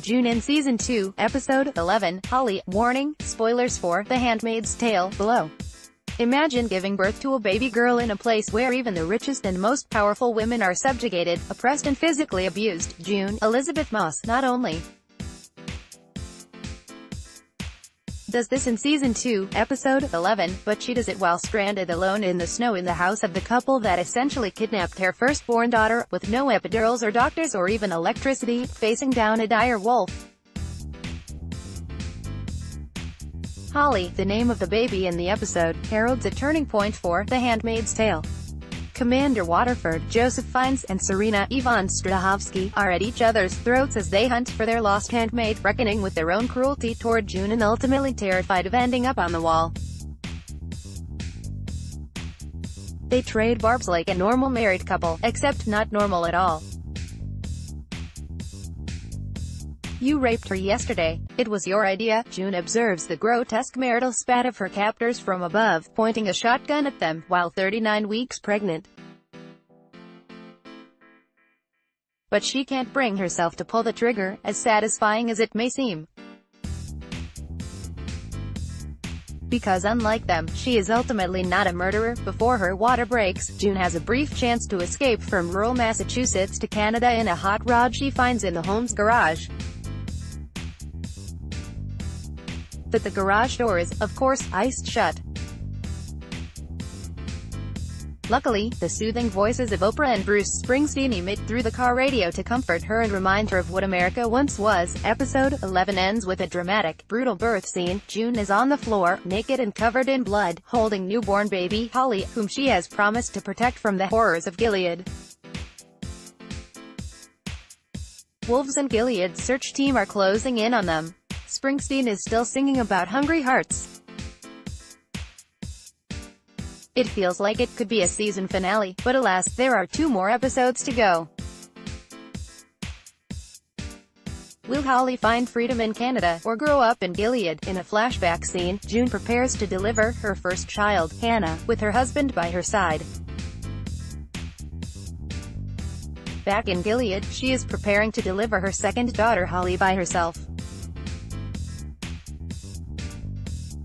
June in Season 2, Episode 11, Holly. Warning, spoilers for The Handmaid's Tale, below. Imagine giving birth to a baby girl in a place where even the richest and most powerful women are subjugated, oppressed and physically abused. June, Elizabeth Moss. Not only does this in Season 2, Episode 11, but she does it while stranded alone in the snow in the house of the couple that essentially kidnapped their firstborn daughter, with no epidurals or doctors or even electricity, facing down a dire wolf. Holly, the name of the baby in the episode, heralds a turning point for The Handmaid's Tale. Commander Waterford, Joseph Fiennes, and Serena Yvonne Strahovski are at each other's throats as they hunt for their lost handmaid, reckoning with their own cruelty toward June and ultimately terrified of ending up on the wall. They trade barbs like a normal married couple, except not normal at all. "You raped her yesterday. It was your idea," June observes the grotesque marital spat of her captors from above, pointing a shotgun at them, while 39 weeks pregnant. But she can't bring herself to pull the trigger, as satisfying as it may seem. Because unlike them, she is ultimately not a murderer. Before her water breaks, June has a brief chance to escape from rural Massachusetts to Canada in a hot rod she finds in the home's garage. But the garage door is, of course, iced shut. Luckily, the soothing voices of Oprah and Bruce Springsteen emit through the car radio to comfort her and remind her of what America once was. Episode 11 ends with a dramatic, brutal birth scene. June is on the floor, naked and covered in blood, holding newborn baby Holly, whom she has promised to protect from the horrors of Gilead. Wolves and Gilead's search team are closing in on them. Springsteen is still singing about hungry hearts. It feels like it could be a season finale, but alas, there are 2 more episodes to go. Will Holly find freedom in Canada, or grow up in Gilead? In a flashback scene, June prepares to deliver her first child, Hannah, with her husband by her side. Back in Gilead, she is preparing to deliver her second daughter Holly by herself.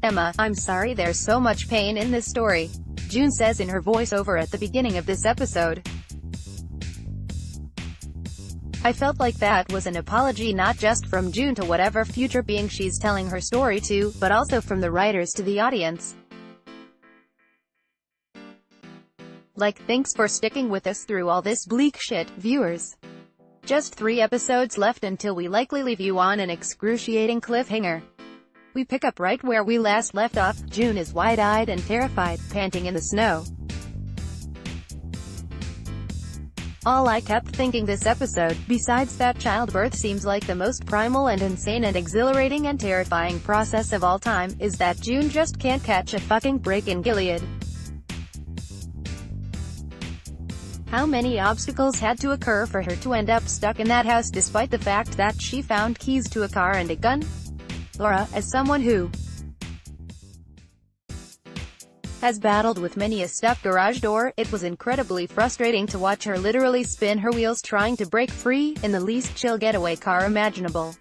"Emma, I'm sorry there's so much pain in this story," June says in her voiceover at the beginning of this episode. I felt like that was an apology not just from June to whatever future being she's telling her story to, but also from the writers to the audience. Like, thanks for sticking with us through all this bleak shit, viewers. Just 3 episodes left until we likely leave you on an excruciating cliffhanger. We pick up right where we last left off. June is wide-eyed and terrified, panting in the snow. All I kept thinking this episode, besides that childbirth seems like the most primal and insane and exhilarating and terrifying process of all time, is that June just can't catch a fucking break in Gilead. How many obstacles had to occur for her to end up stuck in that house despite the fact that she found keys to a car and a gun? Laura, as someone who has battled with many a stuck garage door, it was incredibly frustrating to watch her literally spin her wheels trying to break free, in the least chill getaway car imaginable.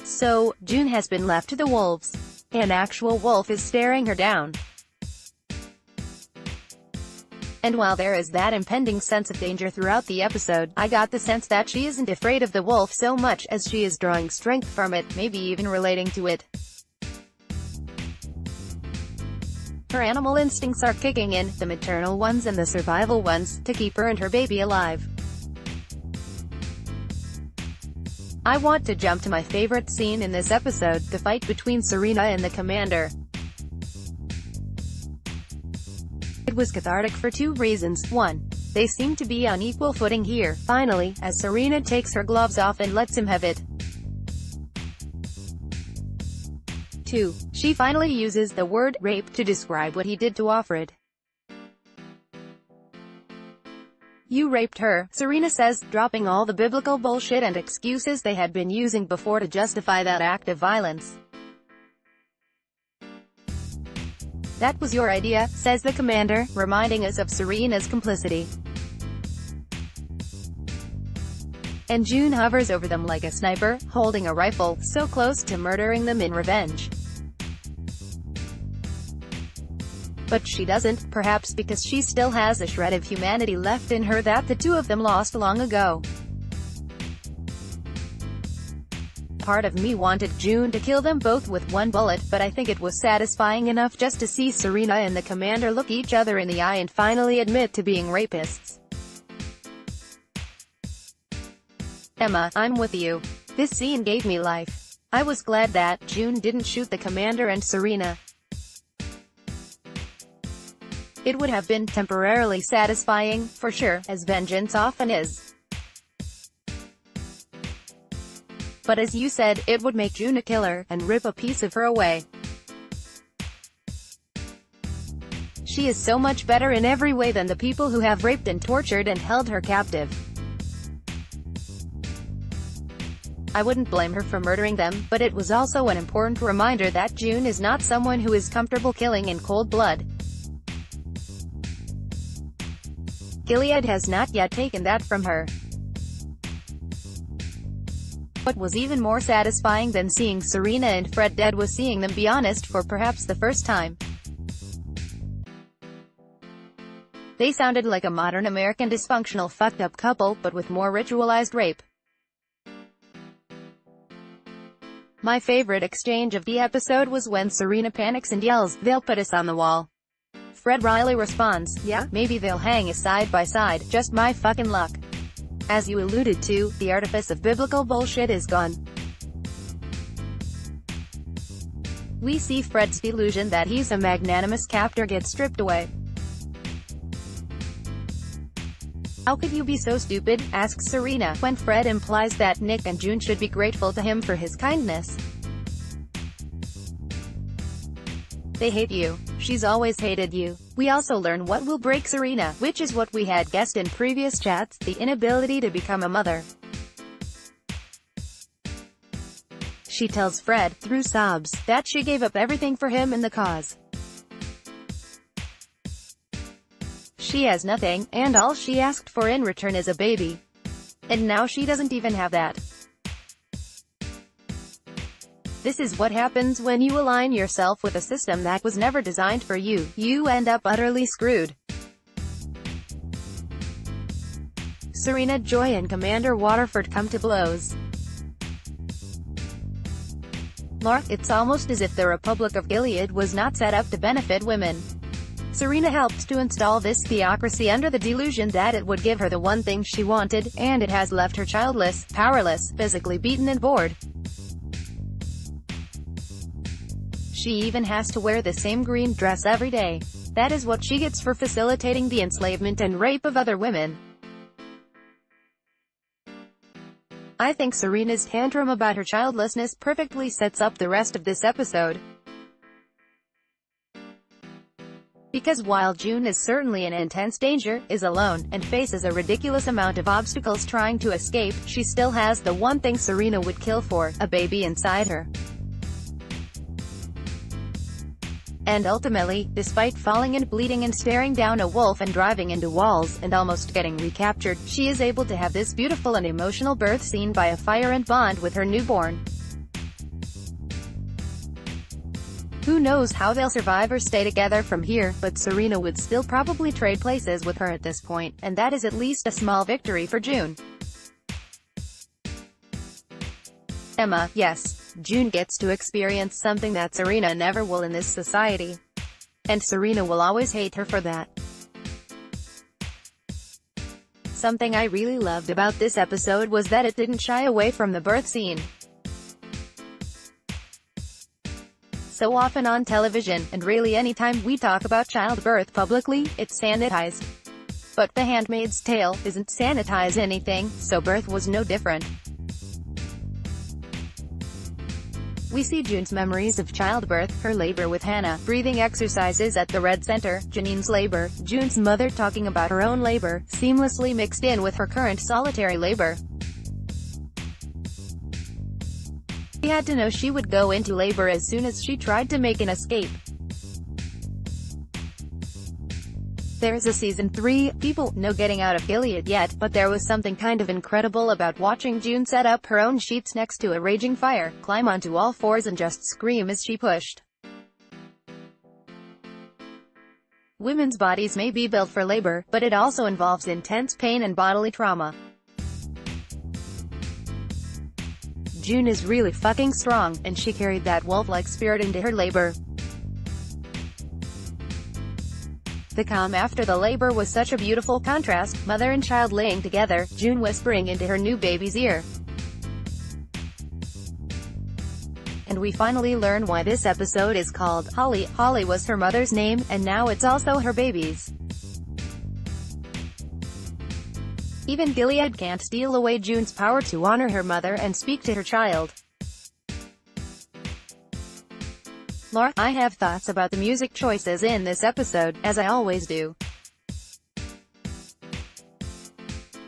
So, June has been left to the wolves. An actual wolf is staring her down. And while there is that impending sense of danger throughout the episode, I got the sense that she isn't afraid of the wolf so much as she is drawing strength from it, maybe even relating to it. Her animal instincts are kicking in, the maternal ones and the survival ones, to keep her and her baby alive. I want to jump to my favorite scene in this episode, the fight between Serena and the commander. It was cathartic for 2 reasons. 1. They seem to be on equal footing here, finally, as Serena takes her gloves off and lets him have it. 2. She finally uses the word rape to describe what he did to Offred. "You raped her," Serena says, dropping all the biblical bullshit and excuses they had been using before to justify that act of violence. "That was your idea," says the commander, reminding us of Serena's complicity. and June hovers over them like a sniper, holding a rifle, so close to murdering them in revenge. But she doesn't, perhaps because she still has a shred of humanity left in her that the two of them lost long ago. Part of me wanted June to kill them both with one bullet, but I think it was satisfying enough just to see Serena and the commander look each other in the eye and finally admit to being rapists. Emma, I'm with you. This scene gave me life. I was glad that June didn't shoot the commander and Serena. It would have been temporarily satisfying, for sure, as vengeance often is. But as you said, it would make June a killer, and rip a piece of her away. She is so much better in every way than the people who have raped and tortured and held her captive. I wouldn't blame her for murdering them, but it was also an important reminder that June is not someone who is comfortable killing in cold blood. Gilead has not yet taken that from her. What was even more satisfying than seeing Serena and Fred dead was seeing them be honest for perhaps the first time. They sounded like a modern American dysfunctional fucked-up couple, but with more ritualized rape. My favorite exchange of the episode was when Serena panics and yells, "They'll put us on the wall." Fred Riley responds, "Yeah, maybe they'll hang us side by side, just my fucking luck." As you alluded to, the artifice of biblical bullshit is gone. We see Fred's delusion that he's a magnanimous captor get stripped away. "How could you be so stupid?" asks Serena, when Fred implies that Nick and June should be grateful to him for his kindness. "They hate you. She's always hated you." We also learn what will break Serena, which is what we had guessed in previous chats, the inability to become a mother. She tells Fred, through sobs, that she gave up everything for him and the cause. She has nothing, and all she asked for in return is a baby. And now she doesn't even have that. This is what happens when you align yourself with a system that was never designed for you. You end up utterly screwed. Serena Joy and Commander Waterford come to blows. Mark, it's almost as if the Republic of Gilead was not set up to benefit women. Serena helped to install this theocracy under the delusion that it would give her the one thing she wanted, and it has left her childless, powerless, physically beaten and bored. She even has to wear the same green dress every day. That is what she gets for facilitating the enslavement and rape of other women. I think Serena's tantrum about her childlessness perfectly sets up the rest of this episode. Because while June is certainly in intense danger, is alone, and faces a ridiculous amount of obstacles trying to escape, she still has the one thing Serena would kill for, a baby inside her. And ultimately, despite falling and bleeding and staring down a wolf and driving into walls, and almost getting recaptured, she is able to have this beautiful and emotional birth scene by a fire and bond with her newborn. Who knows how they'll survive or stay together from here, but Serena would still probably trade places with her at this point, and that is at least a small victory for June. Emma, yes. June gets to experience something that Serena never will in this society. And Serena will always hate her for that. Something I really loved about this episode was that it didn't shy away from the birth scene. So often on television, and really anytime we talk about childbirth publicly, it's sanitized. But The Handmaid's Tale isn't sanitize anything, so birth was no different. We see June's memories of childbirth, her labor with Hannah, breathing exercises at the Red Center, Janine's labor, June's mother talking about her own labor, seamlessly mixed in with her current solitary labor. She had to know she would go into labor as soon as she tried to make an escape. There's a season 3, people, no getting out of Gilead yet, but there was something kind of incredible about watching June set up her own sheets next to a raging fire, climb onto all fours and just scream as she pushed. Women's bodies may be built for labor, but it also involves intense pain and bodily trauma. June is really fucking strong, and she carried that wolf-like spirit into her labor. The calm after the labor was such a beautiful contrast, mother and child laying together, June whispering into her new baby's ear. And we finally learn why this episode is called Holly. Holly was her mother's name, and now it's also her baby's. Even Gilead can't steal away June's power to honor her mother and speak to her child. Laura, I have thoughts about the music choices in this episode, as I always do.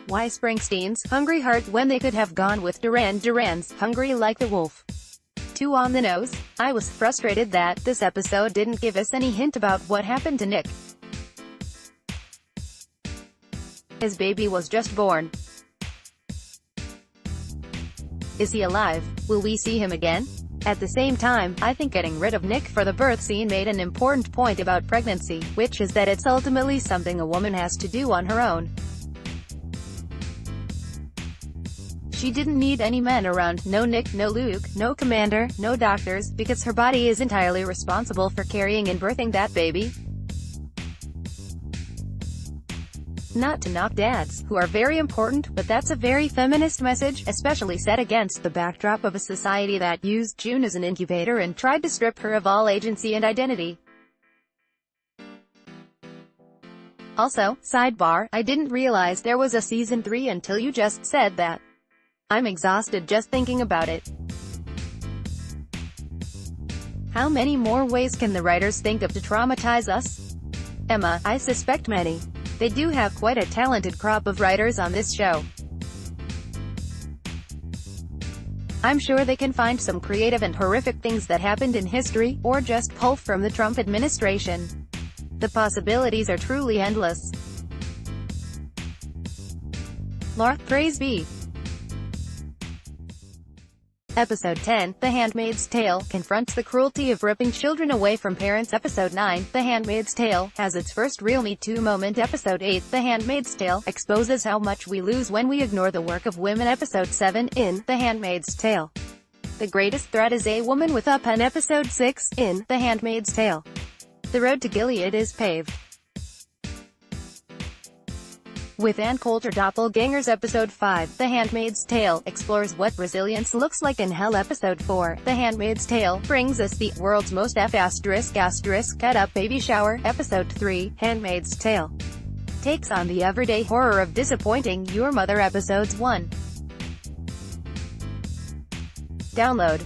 Why Springsteen's Hungry Heart when they could have gone with Duran Duran's Hungry Like the Wolf? Too on the nose? I was frustrated that this episode didn't give us any hint about what happened to Nick. His baby was just born. Is he alive? Will we see him again? At the same time, I think getting rid of Nick for the birth scene made an important point about pregnancy, which is that it's ultimately something a woman has to do on her own. She didn't need any men around, no Nick, no Luke, no commander, no doctors, because her body is entirely responsible for carrying and birthing that baby. Not to knock dads, who are very important, but that's a very feminist message, especially set against the backdrop of a society that used June as an incubator and tried to strip her of all agency and identity. Also, sidebar, I didn't realize there was a season 3 until you just said that. I'm exhausted just thinking about it. How many more ways can the writers think of to traumatize us? Emma, I suspect many. They do have quite a talented crop of writers on this show. I'm sure they can find some creative and horrific things that happened in history, or just pull from the Trump administration. The possibilities are truly endless. Laura, praise be. Episode 10, The Handmaid's Tale, confronts the cruelty of ripping children away from parents. Episode 9, The Handmaid's Tale, has its first real Me Too moment. Episode 8, The Handmaid's Tale, exposes how much we lose when we ignore the work of women. Episode 7, in The Handmaid's Tale, the greatest threat is a woman with a pen. Episode 6, in The Handmaid's Tale, the road to Gilead is paved with Ann Coulter doppelgangers. Episode 5, The Handmaid's Tale, explores what resilience looks like in hell. Episode 4, The Handmaid's Tale, brings us the world's most cut-up baby shower. Episode 3, Handmaid's Tale, takes on the everyday horror of disappointing your mother. Episodes 1. Download.